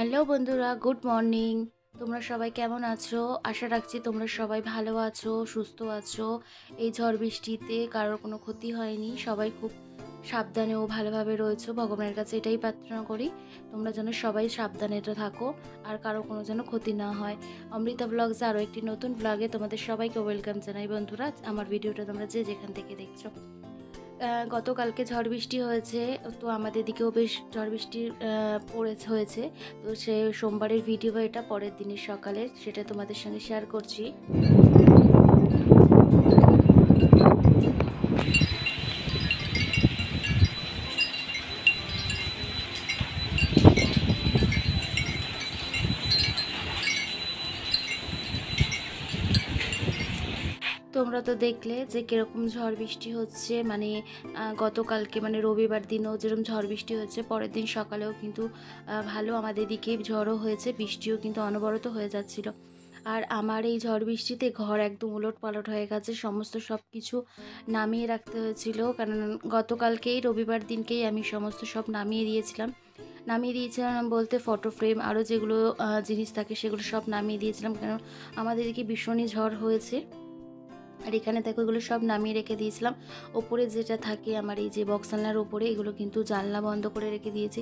Hello বন্ধুরা, good morning. তোমরা সবাই কেমন আছো? আশা রাখছি তোমরা সবাই ভালো আছো, সুস্থ আছো। এই ঝড় বৃষ্টিতে কারোর কোনো ক্ষতি হয়নি, সবাই খুব সাবধানে ও ভালোভাবে রয়েছো। ভগবানের কাছে এটাই প্রার্থনা করি তোমরা যেন সবাই সাবধানে থাকো আর কারো কোনো যেন ক্ষতি না হয়। অমৃতা ব্লগসে আরও একটি নতুন ব্লগে তোমাদের সবাইকে ওয়েলকাম জানাই। বন্ধুরা, আমার ভিডিওটা তোমরা যে যেখান থেকে দেখছো, গতকালকে ঝড় বৃষ্টি হয়েছে, তো আমাদের দিকেও বেশ ঝড় বৃষ্টি হয়েছে। তো সে সোমবারের ভিডিও, এটা পরের দিনের সকালে, সেটা তোমাদের সঙ্গে শেয়ার করছি। তোমরা তো দেখলে যে কীরকম ঝড় বৃষ্টি হচ্ছে, মানে গতকালকে মানে রবিবার দিনও যেরকম ঝড় বৃষ্টি হয়েছে, পরের দিন সকালেও কিন্তু ভালো আমাদের দিকে ঝড়ও হয়েছে, বৃষ্টিও কিন্তু অনবরত হয়ে যাচ্ছিল। আর আমার এই ঝড় বৃষ্টিতে ঘর একদম উলট পালট হয়ে গেছে, সমস্ত সব কিছু নামিয়ে রাখতে হয়েছিল, কারণ গতকালকেই রবিবার দিনকেই আমি সমস্ত সব নামিয়ে দিয়েছিলাম বলতে ফটো ফ্রেম আরও যেগুলো জিনিস থাকে সেগুলো সব নামিয়ে দিয়েছিলাম, কারণ আমাদের দিকে ভীষণই ঝড় হয়েছে। আর এখানে দেখো এগুলো সব নামিয়ে রেখে দিয়েছিলাম। ওপরে যেটা থাকে আমার এই যে বক্স আলনার ওপরে, এগুলো কিন্তু জানলা বন্ধ করে রেখে দিয়েছি,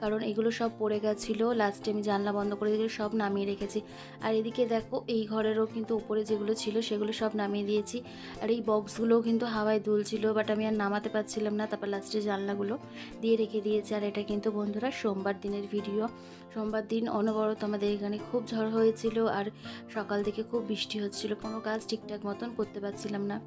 কারণ এগুলো সব পড়ে গেছিলো। লাস্টে আমি জানলা বন্ধ করে দিয়ে সব নামিয়ে রেখেছি। আর এদিকে দেখো এই ঘরেরও কিন্তু উপরে যেগুলো ছিল সেগুলো সব নামিয়ে দিয়েছি। আর এই বক্সগুলোও কিন্তু হাওয়ায় দুলছিল, বাট আমি আর নামাতে পারছিলাম না, তারপর লাস্টে জানলাগুলো দিয়ে রেখে দিয়েছি। আর এটা কিন্তু বন্ধুরা সোমবার দিনের ভিডিও। সোমবার দিন অনবরত আমাদের এখানে খুব ঝড় হয়েছিল, আর সকাল থেকে খুব বৃষ্টি হচ্ছিল, কোনো কাজ ঠিকঠাক মতন করতে পারছিলাম না।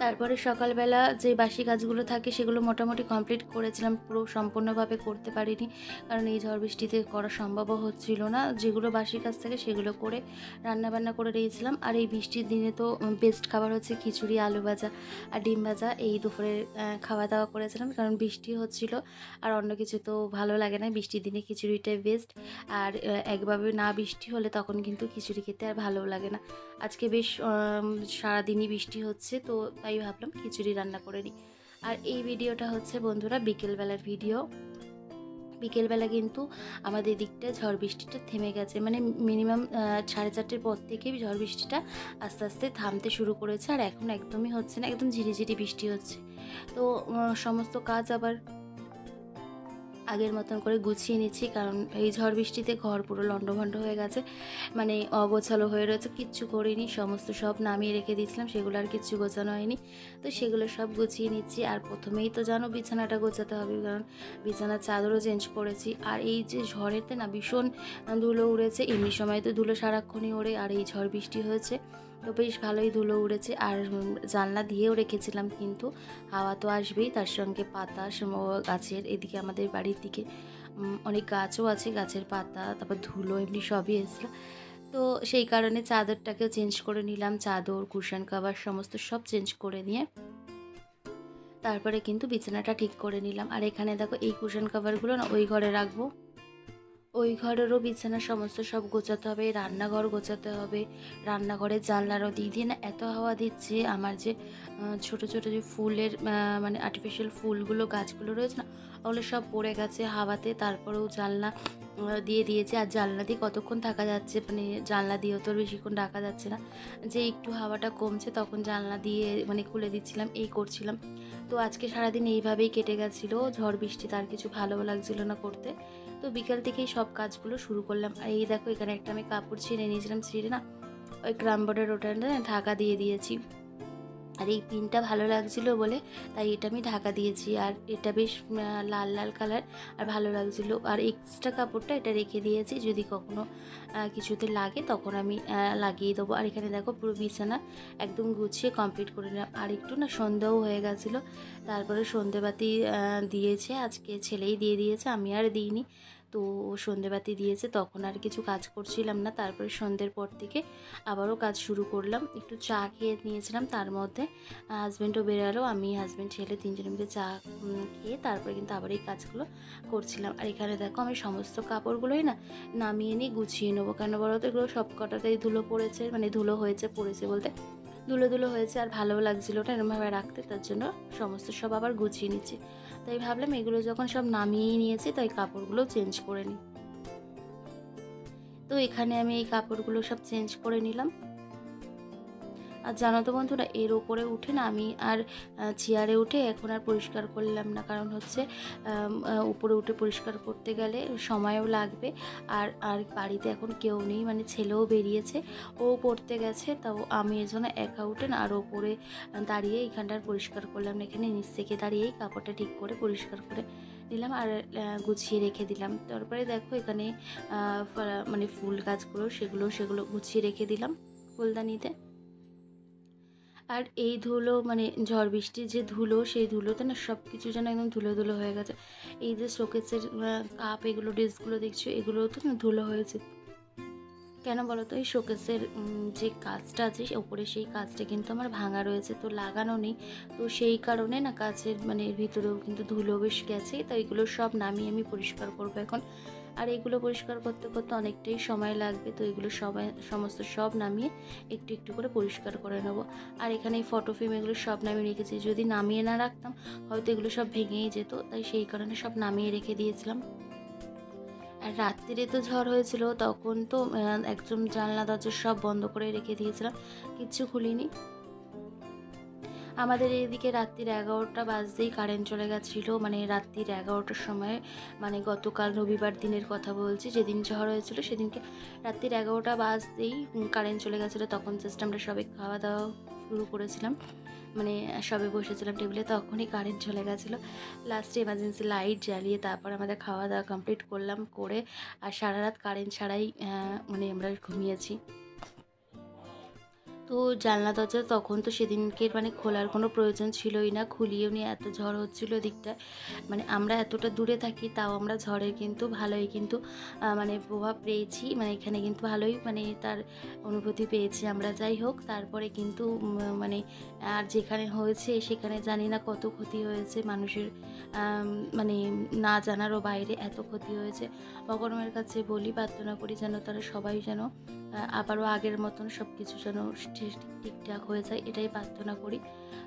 তারপরে সকালবেলা যে বাসি কাজগুলো থাকে সেগুলো মোটামুটি কমপ্লিট করেছিলাম, পুরো সম্পূর্ণভাবে করতে পারিনি, কারণ এই ঝড় বৃষ্টিতে করা সম্ভবও হচ্ছিল না। যেগুলো বাসি কাজ থাকে সেগুলো করে রান্নাবান্না করে দিয়েছিলাম। আর এই বৃষ্টির দিনে তো বেস্ট খাবার হচ্ছে খিচুড়ি, আলু ভাজা আর ডিম ভাজা, এই দুপুরের খাওয়া দাওয়া করেছিলাম, কারণ বৃষ্টি হচ্ছিল আর অন্য কিছু তো ভালো লাগে না, বৃষ্টির দিনে খিচুড়িটাই বেস্ট। আর একভাবে না বৃষ্টি হলে তখন কিন্তু খিচুড়ি খেতে আর ভালো লাগে না। আজকে বেশ সারাদিনই বৃষ্টি হচ্ছে, তো তাই ভাবলাম খিচুড়ি রান্না করে নিই। আর এই ভিডিওটা হচ্ছে বন্ধুরা বিকেলবেলার ভিডিও। বিকেলবেলা কিন্তু আমাদের দিকটা ঝড় বৃষ্টিটা থেমে গেছে, মানে মিনিমাম 4:30 পর থেকেই ঝড় বৃষ্টিটা আস্তে আস্তে থামতে শুরু করেছে, আর এখন একদমই হচ্ছে না, একদম ঝিরিঝিরি বৃষ্টি হচ্ছে। তো সমস্ত কাজ আবার আগের মতন করে গুছিয়ে নিচ্ছি, কারণ এই ঝড় বৃষ্টিতে ঘর পুরো লণ্ডভণ্ড হয়ে গেছে, মানে অগোছালো হয়ে রয়েছে, কিচ্ছু করিনি, সমস্ত সব নামিয়ে রেখে দিয়েছিলাম, সেগুলো আর কিচ্ছু গোছানো হয়নি। তো সেগুলো সব গুছিয়ে নিচ্ছি। আর প্রথমেই তো জানো বিছানাটা গোছাতে হবে, কারণ বিছানার চাদরও চেঞ্জ করেছি। আর এই যে ঝড়েতে না ভীষণ ধুলো উড়েছে, এমনি সময় তো ধুলো সারাক্ষণই ওড়ে, আর এই ঝড় বৃষ্টি হয়েছে তো বেশ ভালোই ধুলো উড়েছে। আর জানলা দিয়েও রেখেছিলাম, কিন্তু হাওয়া তো আসবেই, তার সঙ্গে পাতা গাছের এদিকে আমাদের বাড়ির দিকে অনেক গাছও আছে, গাছের পাতা তারপর ধুলো এমনি সবই এসেছিলো। তো সেই কারণে চাদরটাকেও চেঞ্জ করে নিলাম, চাদর কুশন কাভার সমস্ত সব চেঞ্জ করে নিয়ে তারপরে কিন্তু বিছানাটা ঠিক করে নিলাম। আর এখানে দেখো এই কুশন কাভারগুলো না ওই ঘরে রাখবো, ওই ঘরেরও বিছানা সমস্ত সব গোছাতে হবে, রান্নাঘর গোছাতে হবে, রান্নাঘরের জানলারও দিয়ে না এত হাওয়া দিচ্ছে। আমার যে ছোট ছোট যে ফুলের মানে আর্টিফিশিয়াল ফুলগুলো গাছগুলো রয়েছে না, ওগুলো সব পড়ে গেছে হাওয়াতে। তারপরেও জানলা দিয়ে দিয়েছে, আর জানলা দিয়ে কতক্ষণ থাকা যাচ্ছে, মানে জানলা দিয়েও তো বেশিক্ষণ রাখা যাচ্ছে না, যে একটু হাওয়াটা কমছে তখন জানলা দিয়ে মানে খুলে দিচ্ছিলাম, এই করছিলাম। তো আজকে সারাদিন এইভাবেই কেটে গেছিলো, ঝড় বৃষ্টি তার কিছু ভালো লাগছিল না করতে। তো বিকাল থেকেই সব কাজগুলো শুরু করলাম। আর এই দেখো এখানে একটা আমি কাপড় ছিঁড়ে নিয়েছিলাম, ছিঁড়ে না ওই ক্রামবোর্ডের ওটাতে ঢাকা দিয়ে দিয়েছি। আর এই পিনটা ভালো লাগছিল বলে তাই এটা আমি ঢাকা দিয়েছি, আর এটা বেশ লাল লাল কালার আর ভালো লাগছিল। আর এক্সট্রা কাপড়টা এটা রেখে দিয়েছি, যদি কখনো কিছুতে লাগে তখন আমি লাগিয়ে দেবো। আর এখানে দেখো পুরো বিছানা একদম গুছিয়ে কমপ্লিট করে নিলাম। আর একটু না সন্ধ্যাও হয়ে গেছিলো, তারপরে সন্ধেবাতি দিয়েছে, আজকে ছেলেই দিয়ে দিয়েছে, আমি আর দিইনি। তো সন্ধেবাতি দিয়েছে, তখন আর কিছু কাজ করছিলাম না। তারপরে সন্ধ্যের পর থেকে আবারও কাজ শুরু করলাম, একটু চা খেয়ে নিয়েছিলাম, তার মধ্যে হাজব্যান্ডও বেরালো, আমি হাজব্যান্ড ছেলে তিনজনে মিলে চা খেয়ে তারপরে কিন্তু আবার এই কাজগুলো করছিলাম। আর এখানে দেখো আমি সমস্ত কাপড়গুলোই না নামিয়ে নিয়ে গুছিয়ে নেবো, কেন বলো তো এগুলো সব কটাতেই ধুলো পড়েছে, মানে ধুলো হয়েছে, পড়েছে বলতে ধুলো ধুলো হয়েছে, আর ভালো লাগছিলো ওটা এরমভাবে রাখতে, তার জন্য সমস্ত সব আবার গুছিয়ে নিচ্ছি। তাই ভাবলাম এগুলো যখন সব নামিয়ে নিয়েছি তাই কাপড়গুলো চেঞ্জ করে নিই। তো এখানে আমি এই কাপড়গুলো সব চেঞ্জ করে নিলাম। আর জানো তো বন্ধুরা, এর ওপরে উঠে না আমি আর চেয়ারে উঠে এখন আর পরিষ্কার করলাম না, কারণ হচ্ছে উপরে উঠে পরিষ্কার করতে গেলে সময়ও লাগবে। আর আর বাড়িতে এখন কেউ নেই, মানে ছেলেও বেরিয়েছে, ও পড়তে গেছে, তাও আমি এর জন্য একা উঠে না আর ওপরে দাঁড়িয়ে এইখানটার পরিষ্কার করলাম না, এখানে নিচ থেকে দাঁড়িয়েই কাপড়টা ঠিক করে পরিষ্কার করে নিলাম আর গুছিয়ে রেখে দিলাম। তারপরে দেখো এখানে মানে ফুল গাছগুলো সেগুলো গুছিয়ে রেখে দিলাম ফুলদানিতে। আর এই ধুলো মানে ঝড় বৃষ্টির যে ধুলো, সেই ধুলোতে না সব কিছু যেন একদম ধুলো ধুলো হয়ে গেছে। এই যে শোকেসের কাপ, এগুলো ডিসগুলো দেখছো, এগুলোতে না ধুলো হয়েছে। কেন বলো তো, এই শোকেসের যে কাঁচটা আছে ওপরে, সেই কাঁচটা কিন্তু আমার ভাঙা রয়েছে, তো লাগানো নেই। তো সেই কারণে না কাঁচের মানে ভিতরেও কিন্তু ধুলো বেশ গেছে। তো এগুলো সব নামিয়ে আমি পরিষ্কার করবো এখন। আর এগুলো পরিষ্কার করতে করতে অনেকটাই সময় লাগবে, তো এগুলো সমস্ত সব নামিয়ে একটু একটু করে পরিষ্কার করে নেবো। আর এখানে এই ফটো ফ্রেম এগুলো সব নামিয়ে রেখেছি, যদি নামিয়ে না রাখতাম হয়তো এগুলো সব ভেঙেই যেত, তাই সেই কারণে সব নামিয়ে রেখে দিয়েছিলাম। আর রাত্রিরে তো ঝড় হয়েছিল, তখন তো একদম জানলা দরজা সব বন্ধ করে রেখে দিয়েছিলাম, কিচ্ছু খুলিনি। আমাদের এদিকে রাত্রির 11টা বাজতেই কারেন্ট চলে গেছিলো, মানে রাত্রির 11টার সময়, মানে গতকাল রবিবার দিনের কথা বলছি, যেদিন ঝড় হয়েছিল সেদিনকে রাত্রির 11টা বাজতেই কারেন্ট চলে গেছিলো। তখন জাস্ট আমরা সবাই খাওয়া দাওয়া শুরু করেছিলাম, মানে সবে বসেছিলাম টেবিলে, তখনই কারেন্ট চলে গেছিলো। লাস্টে এমার্জেন্সি লাইট জ্বালিয়ে তারপর আমাদের খাওয়া দাওয়া কমপ্লিট করলাম, করে আর সারা রাত কারেন্ট ছাড়াই মানে আমরা ঘুমিয়েছি। তো জানলা দরজা তখন তো সেদিনকে মানে খোলার কোনো প্রয়োজন ছিলই না, খুলিয়েও নি, এত ঝড় হচ্ছিল দিকটায়। মানে আমরা এতটা দূরে থাকি, তাও আমরা ঝড়ের কিন্তু ভালোই কিন্তু মানে প্রভাব পেয়েছি, মানে এখানে কিন্তু ভালোই মানে তার অনুভূতি পেয়েছি আমরা। যাই হোক, তারপরে কিন্তু মানে আর যেখানে হয়েছে সেখানে জানি না কত ক্ষতি হয়েছে মানুষের, মানে না জানারও বাইরে এত ক্ষতি হয়েছে। ভগবানের কাছে বলি, প্রার্থনা করি যেন তারা সবাই যেন আবারও আগের মতন সব কিছু যেন ঠিকঠাক হয়ে যায়, এটাই প্রার্থনা করি।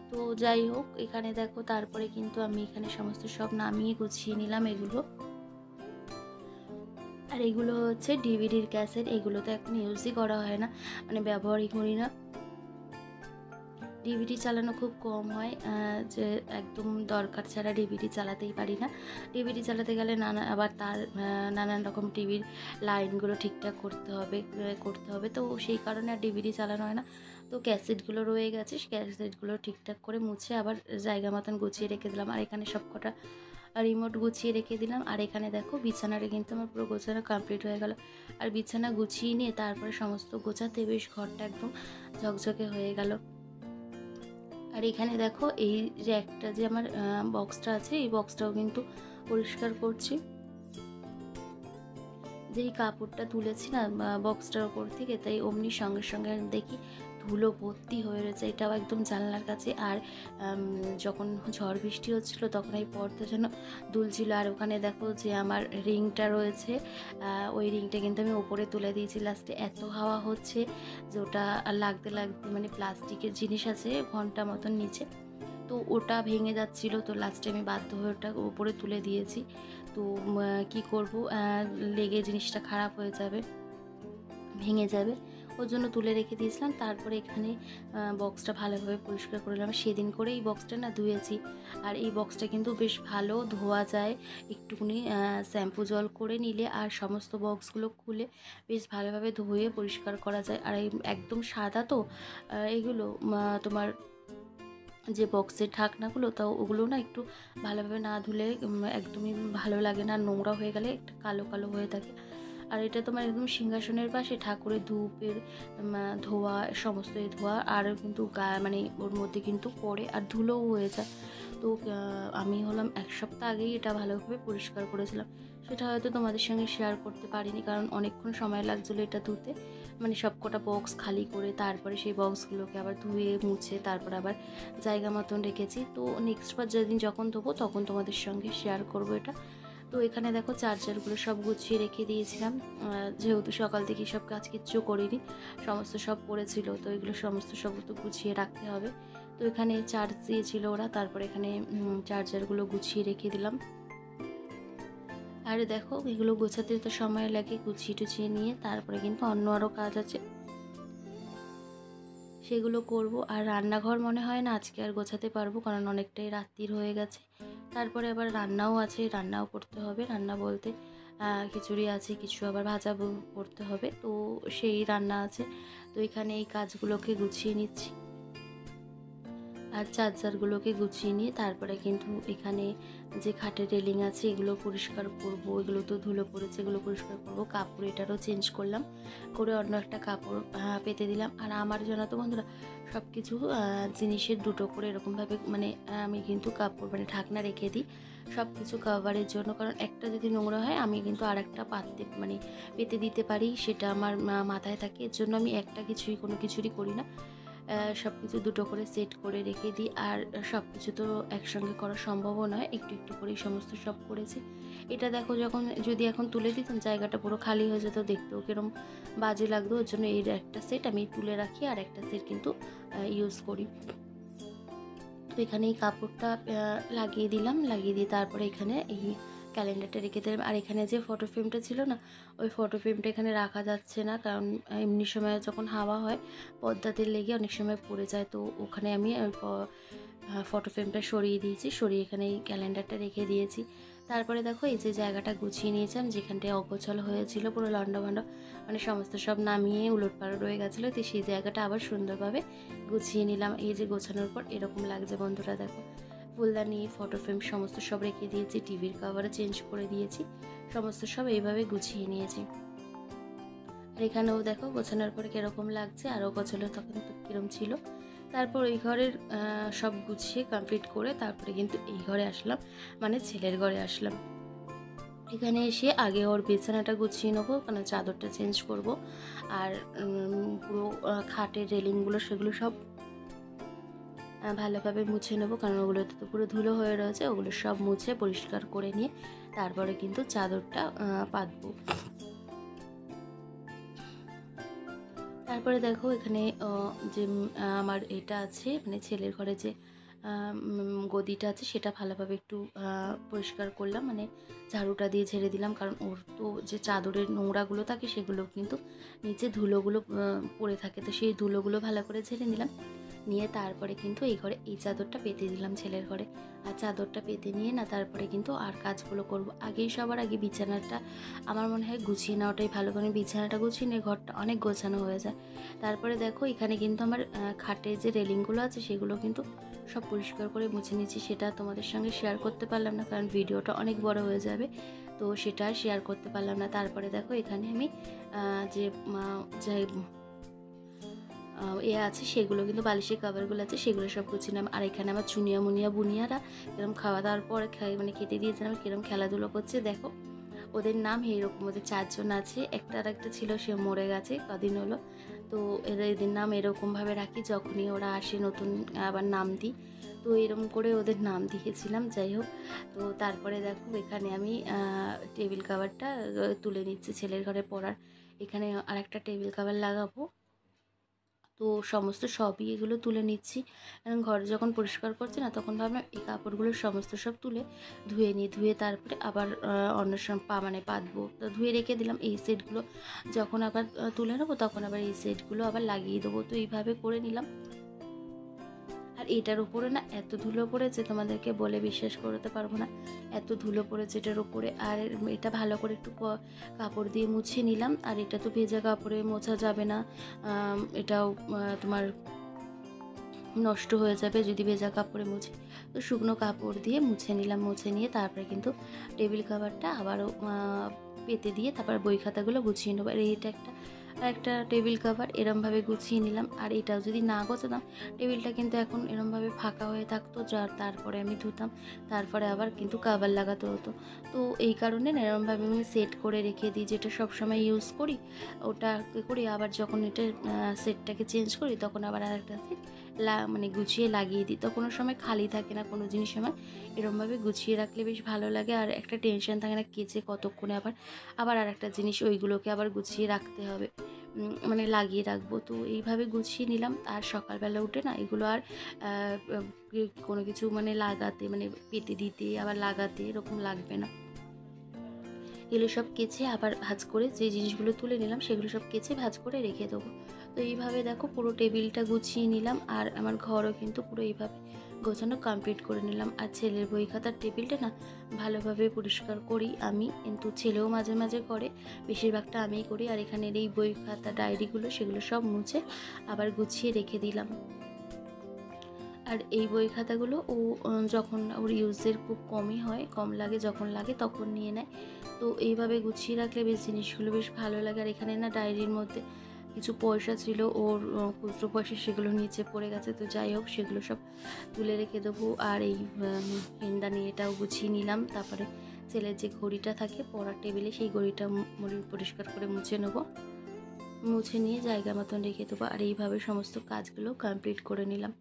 তো যাই হোক, এখানে দেখো তারপরে কিন্তু আমি এখানে সমস্ত সব নামিয়ে গুছিয়ে নিলাম এগুলো। আর এগুলো হচ্ছে ডিভিডির ক্যাসেট, এগুলো তো এখন ইউজই করা হয় না, মানে ব্যবহারই করি না। ডিভিডি চালানো খুব কম হয়, যে একদম দরকার ছাড়া ডিভিডি চালাতেই পারি না। ডিভিডি চালাতে গেলে আবার তার নানান রকম টিভির লাইনগুলো ঠিকঠাক করতে হবে, তো সেই কারণে আর ডিভিডি চালানো হয় না। তো ক্যাসেটগুলো রয়ে গেছে, ক্যাসেটগুলো ঠিকঠাক করে মুছে আবার জায়গা মতন গুছিয়ে রেখে দিলাম। আর এখানে সব কটা রিমোট গুছিয়ে রেখে দিলাম। আর এখানে দেখো বিছানাটা কিন্তু আমার পুরো গোছানো কমপ্লিট হয়ে গেল। আর বিছানা গুছিয়ে নিয়ে তারপরে সমস্ত গোছাতে বেশ ঘরটা একদম ঝকঝকে হয়ে গেল। আর এখানে দেখো এই যে একটা যে আমার বক্সটা আছে, এই বক্সটাও কিন্তু পরিষ্কার করছি। যেই কাপড়টা তুলেছি না বক্সটার ওপর থেকে, তাই অমনি সঙ্গে সঙ্গে দেখি ধুলো ভর্তি হয়ে রয়েছে, এটাও একদম জানলার কাছে। আর যখন ঝড় বৃষ্টি হচ্ছিল তখন এই পর্দা যেন দুলছিল। আর ওখানে দেখো যে আমার রিংটা রয়েছে, ওই রিংটা কিন্তু আমি ওপরে তুলে দিয়েছি। লাস্টে এত হাওয়া হচ্ছে যে ওটা লাগতে লাগতে, মানে প্লাস্টিকের জিনিস আছে ঘন্টা মতন নিচে, তো ওটা ভেঙে যাচ্ছিল, তো লাস্টে আমি বাধ্য হয়ে ওটা উপরে তুলে দিয়েছি। তো কি করব, লেগে জিনিসটা খারাপ হয়ে যাবে, ভেঙে যাবে, ওর জন্য তুলে রেখে দিয়েছিলাম। তারপরে এখানে বক্সটা ভালোভাবে পরিষ্কার করলাম, সেদিন করে এই বক্সটা না ধুয়েছি। আর এই বক্সটা কিন্তু বেশ ভালো ধোয়া যায়, একটুখানি শ্যাম্পু জল করে নিলে আর সমস্ত বক্সগুলো খুলে বেশ ভালোভাবে ধুয়ে পরিষ্কার করা যায়। আর এই একদম সাদা তো এগুলো তোমার যে বক্সের ঢাকনাগুলো, তাও ওগুলো না একটু ভালোভাবে না ধুলে একদমই ভালো লাগে না, নোংরা হয়ে গেলে একটা কালো কালো হয়ে থাকে। আর এটা তোমার একদম সিংহাসনের পাশে ঠাকুরের ধূপের ধোয়া, সমস্ত ধোয়া, আর কিন্তু মানে ওর মধ্যে কিন্তু পড়ে আর ধুলোও হয়ে যায়। তো আমি হলাম 1 সপ্তাহ আগেই এটা ভালোভাবে পরিষ্কার করেছিলাম, সেটা হয়তো তোমাদের সঙ্গে শেয়ার করতে পারিনি, কারণ অনেকক্ষণ সময় লাগছিলো এটা ধুতে। মানে সব কটা বক্স খালি করে তারপরে সেই বক্সগুলোকে আবার ধুয়ে মুছে তারপর আবার জায়গা মতন রেখেছি। তো নেক্সট বার যেদিন যখন ধোবো তখন তোমাদের সঙ্গে শেয়ার করবো এটা। তো এখানে দেখো চার্জারগুলো সব গুছিয়ে রেখে দিয়েছিলাম, যেহেতু সকাল থেকে সব কাজ কিচ্ছু করিনি, সমস্ত সব পড়েছিল, তো এগুলো সমস্ত সব তো গুছিয়ে রাখতে হবে। তো এখানে চার্জ দিয়েছিল ওরা, তারপর এখানে চার্জারগুলো গুছিয়ে রেখে দিলাম। আর দেখো এগুলো গোছাতে তো সময় লাগে, গুছিয়ে টুছিয়ে নিয়ে তারপরে কিন্তু অন্য আরও কাজ আছে, সেগুলো করব। আর রান্নাঘর মনে হয় না আজকে আর গোছাতে পারবো, কারণ অনেকটাই রাত্রির হয়ে গেছে। তারপরে আবার রান্নাও আছে, রান্নাও করতে হবে। রান্না বলতে খিচুড়ি আছে, কিছু আবার ভাজা করতে হবে, তো সেই রান্না আছে। তো এখানে এই কাজগুলোকে গুছিয়ে নিচ্ছি আর চার্জারগুলোকে গুছিয়ে নিয়ে তারপরে কিন্তু এখানে যে খাটের রেলিং আছে এগুলো পরিষ্কার করব। এগুলো তো ধুলো পড়েছে, এগুলো পরিষ্কার করব। কাপড় এটারও চেঞ্জ করলাম, করে অন্য একটা কাপড় পেতে দিলাম। আর আমার জন্য তো বন্ধুরা সব কিছু জিনিসের দুটো করে এরকমভাবে মানে আমি কিন্তু কাপড় মানে ঢাকনা রেখে দিই সব কিছু কাভারের জন্য, কারণ একটা যদি নোংরা হয় আমি কিন্তু আর একটা পাততে মানে পেতে দিতে পারি, সেটা আমার মাথায় থাকে। এর জন্য আমি একটা কোনো কিছুরই করি না, সব কিছু দুটো করে সেট করে রেখে দিই। আর সব কিছু তো একসঙ্গে করা সম্ভবও নয়, একটু একটু করেই সমস্ত সব করেছি। এটা দেখো যদি এখন তুলে দিতাম জায়গাটা পুরো খালি হয়ে যেত, দেখতেও কিরম বাজে লাগতো। ওর জন্য এর একটা সেট আমি তুলে রাখি আর একটা সেট কিন্তু ইউজ করি। তো এখানে এই কাপড়টা লাগিয়ে দিলাম, লাগিয়ে দিয়ে তারপরে এখানে এই ক্যালেন্ডারটা রেখে দিলাম। আর এখানে যে ফটো ফ্রেমটা ছিল না, ওই ফটো ফ্রেমটা এখানে রাখা যাচ্ছে না, কারণ এমনি সময় যখন হাওয়া হয় পর্দাতে লেগে অনেক সময় পড়ে যায়। তো ওখানে আমি ফটো ফ্রেমটা সরিয়ে দিয়েছি, সরিয়ে এখানে এই ক্যালেন্ডারটা রেখে দিয়েছি। তারপরে দেখো এই যে জায়গাটা গুছিয়ে নিয়েছিলাম, যেখানটায় অগোছালো হয়েছিল পুরো লন্ডভন্ড, মানে সমস্ত সব নামিয়ে উলটপালট রয়ে গেছিলো, তো সেই জায়গাটা আবার সুন্দরভাবে গুছিয়ে নিলাম। এই যে গোছানোর পর এরকম লাগছে বন্ধুরা, দেখো ফুলদানি ফটো ফ্রেম সমস্ত সব রেখে দিয়েছি, টিভির কভারও চেঞ্জ করে দিয়েছি, সমস্ত সব এইভাবে গুছিয়ে নিয়েছি। আর এখানেও দেখো গোছানোর পরে কীরকম লাগছে, আরও গোছালো তখন তো কীরকম ছিল। তারপর এই ঘরের সব গুছিয়ে কমপ্লিট করে তারপরে কিন্তু এই ঘরে আসলাম, মানে ছেলের ঘরে আসলাম। এখানে এসে আগে ওর বিছানাটা গুছিয়ে নেবো, কারণ চাদরটা চেঞ্জ করব। আর পুরো খাটের রেলিংগুলো সেগুলো সব ভালোভাবে মুছে নেবো, কারণ ওগুলোতে তো পুরো ধুলো হয়ে রয়েছে। ওগুলো সব মুছে পরিষ্কার করে নিয়ে তারপরে কিন্তু চাদরটা পাতবো। তারপরে দেখো এখানে যে আমার এটা আছে, মানে ছেলের ঘরে যে গদিটা আছে সেটা ভালোভাবে একটু পরিষ্কার করলাম, মানে ঝাড়ুটা দিয়ে ঝেড়ে দিলাম, কারণ ওর তো যে চাদরের নোংরাগুলো থাকে সেগুলো কিন্তু নিচে ধুলোগুলো পড়ে থাকে, তো সেই ধুলোগুলো ভালো করে ঝেড়ে নিলাম। নিয়ে তারপরে কিন্তু এই ঘরে এই চাদরটা পেতে দিলাম ছেলের ঘরে। আর চাদরটা পেতে নিয়ে না তারপরে কিন্তু আর কাজগুলো করব। সবার আগে বিছানাটা আমার মনে হয় গুছিয়ে নেওয়াটাই ভালো, কারণ বিছানাটা গুছিয়ে নিয়ে ঘরটা অনেক গোছানো হয়ে যায়। তারপরে দেখো এখানে কিন্তু আমার খাটের যে রেলিংগুলো আছে সেগুলো কিন্তু সব পরিষ্কার করে মুছে নিচ্ছি। সেটা তোমাদের সঙ্গে শেয়ার করতে পারলাম না, কারণ ভিডিওটা অনেক বড় হয়ে যাবে, তো সেটা আর শেয়ার করতে পারলাম না। তারপরে দেখো এখানে আমি যে আছে সেগুলো কিন্তু বালিশের কাভারগুলো আছে সেগুলো সব গুছিলাম। আর এখানে আমার চুনিয়া মুনিয়া বুনিয়ারা এরকম খাওয়া দাওয়ার পর মানে খেতে দিয়েছিলাম, কীরকম খেলাধুলো করছে দেখো। ওদের নাম এইরকম, ওদের 4 জন আছে, আর একটা ছিল সে মরে গেছে কদিন হলো। তো এদের নাম এরকমভাবে রাখি, যখনই ওরা আসে নতুন আবার নাম দিই, তো এরকম করে ওদের নাম দিয়েছিলাম। যাই হোক, তো তারপরে দেখো এখানে আমি টেবিল কাভারটা তুলে নিচ্ছি ছেলের ঘরে পড়ার। এখানে আর একটা টেবিল কাভার লাগাবো, তো সমস্ত সবই এগুলো তুলে নিচ্ছি। ঘর যখন পরিষ্কার করছি না তখন ভাবলাম এই কাপড়গুলো সমস্ত সব তুলে ধুয়ে নিই, ধুয়ে তারপরে আবার অন্য সময় মানে পাতবো। তো ধুয়ে রেখে দিলাম, এই সেটগুলো যখন আবার তুলে নেবো তখন আবার এই সেটগুলো আবার লাগিয়ে দেবো। তো এইভাবে করে নিলাম। আর এটার উপরে না এত ধুলো পড়েছে তোমাদেরকে বলে বিশ্বাস করতে পারবো না, এত ধুলো পড়েছে এটার উপরে। আর এটা ভালো করে একটু কাপড় দিয়ে মুছে নিলাম। আর এটা তো ভেজা কাপড়ে মোছা যাবে না, এটাও তোমার নষ্ট হয়ে যাবে যদি ভেজা কাপড়ে মুছি। তো শুকনো কাপড় দিয়ে মুছে নিলাম, মুছে নিয়ে তারপরে কিন্তু টেবিল কাভারটা আবারও পেতে দিয়ে তারপর বই খাতাগুলো গুছিয়ে নেবো। আর এটা একটা টেবিল কাভার এরমভাবে গুছিয়ে নিলাম। আর এটাও যদি না গোছাতাম টেবিলটা কিন্তু এখন এরমভাবে ফাঁকা হয়ে থাকতো, তারপরে আমি ধুতাম, তারপরে আবার কিন্তু কাভার লাগাতে হতো। তো এই কারণে এরমভাবে আমি সেট করে রেখে দিই, যেটা সবসময় ইউজ করি ওটা করি। আবার যখন এটা সেটটাকে চেঞ্জ করি তখন আবার আরেকটা সেট মানে গুছিয়ে লাগিয়ে দিই। তো কোনো সময় খালি থাকে না কোনো জিনিস, আমার এরমভাবে গুছিয়ে রাখলে বেশ ভালো লাগে, আর একটা টেনশন থাকে না কেচে কতক্ষণে আবার আর একটা জিনিস ওইগুলোকে আবার গুছিয়ে রাখতে হবে, মানে লাগিয়ে রাখবো। তো এইভাবে গুছিয়ে নিলাম। আর সকালবেলা উঠে না এগুলো আর কোনো কিছু মানে লাগাতে, মানে পেতে দিতে আবার লাগাতে এরকম লাগবে না। এগুলো সব কেচে আবার ভাঁজ করে যে জিনিসগুলো তুলে নিলাম সেগুলো সব কেচে ভাঁজ করে রেখে দেবো। তো এইভাবে দেখো পুরো টেবিলটা গুছিয়ে নিলাম, আর আমার ঘরও কিন্তু পুরো এইভাবে গোছানো কমপ্লিট করে নিলাম। আর ছেলের বই খাতার টেবিলটা না ভালোভাবে পরিষ্কার করি আমি, কিন্তু ছেলেও মাঝে মাঝে করে, বেশিরভাগটা আমিই করি। আর এখানের এই বই খাতা ডায়েরিগুলো সেগুলো সব মুছে আবার গুছিয়ে রেখে দিলাম। আর এই বই খাতাগুলো ও যখন ওর ইউজের খুব কমই হয়, কম লাগে, যখন লাগে তখন নিয়ে নেয়। তো এইভাবে গুছিয়ে রাখলে বেশ জিনিসগুলো বেশ ভালো লাগে। আর এখানে না ডায়েরির মধ্যে কিছু পয়সা ছিল ওর, খুচরো পয়সা, সেগুলো নিচে পড়ে গেছে। তো যাই হোক সেগুলো সব তুলে রেখে দেবো। আর এই পেনদানি এটাও গুছিয়ে নিলাম। তারপরে ছেলের যে ঘড়িটা থাকে পড়ার টেবিলে সেই ঘড়িটা পরিষ্কার করে মুছে নেবো, মুছে নিয়ে জায়গা মতন রেখে দেবো। আর এইভাবে সমস্ত কাজগুলো কমপ্লিট করে নিলাম।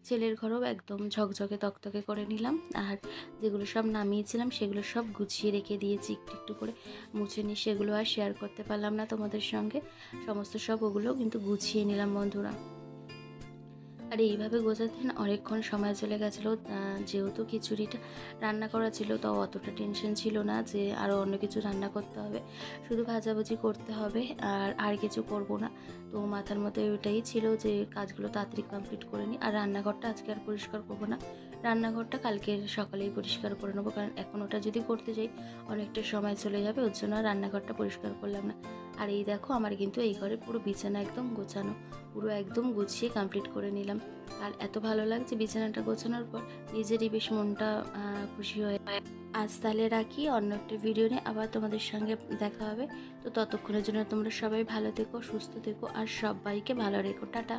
ছেলের ঘরও একদম ঝকঝকে তকতকে করে নিলাম। আর যেগুলো সব নামিয়েছিলাম সেগুলো সব গুছিয়ে রেখে দিয়েছি, একটু একটু করে মুছে নিয়ে। সেগুলো আর শেয়ার করতে পারলাম না তোমাদের সঙ্গে, সমস্ত সব ওগুলো কিন্তু গুছিয়ে নিলাম বন্ধুরা। আর এইভাবে গোছাতে না অনেকক্ষণ সময় চলে গেছিলো। যেহেতু খিচুড়িটা রান্না করা ছিল, তো অতটা টেনশন ছিল না যে আরও অন্য কিছু রান্না করতে হবে, শুধু ভাজাভুজি করতে হবে, আর কিছু করব না। তো মাথার মধ্যে ওইটাই ছিল যে কাজগুলো তাড়াতাড়ি কমপ্লিট করে নিই। আর রান্নাঘরটা আজকে আর পরিষ্কার করব না, রান্নাঘরটা কালকে সকালেই পরিষ্কার করে নেবো, কারণ এখন ওটা যদি করতে যাই অনেকটা সময় চলে যাবে, ওর জন্য রান্নাঘরটা পরিষ্কার করলাম না। আর এই দেখো আমার কিন্তু এই ঘরে পুরো বিছানা একদম গোছানো, পুরো একদম গুছিয়ে কমপ্লিট করে নিলাম। আর এত ভালো লাগছে বিছানাটা গোছানোর পর, নিজেরই বেশ মনটা খুশি হয়ে। আজ তাহলে রাখি, অন্য একটা ভিডিও নিয়ে আবার তোমাদের সঙ্গে দেখা হবে। তো ততক্ষণের জন্য তোমরা সবাই ভালো থেকো, সুস্থ থেকো, আর সবাইকে ভালো রেখো। টাটা।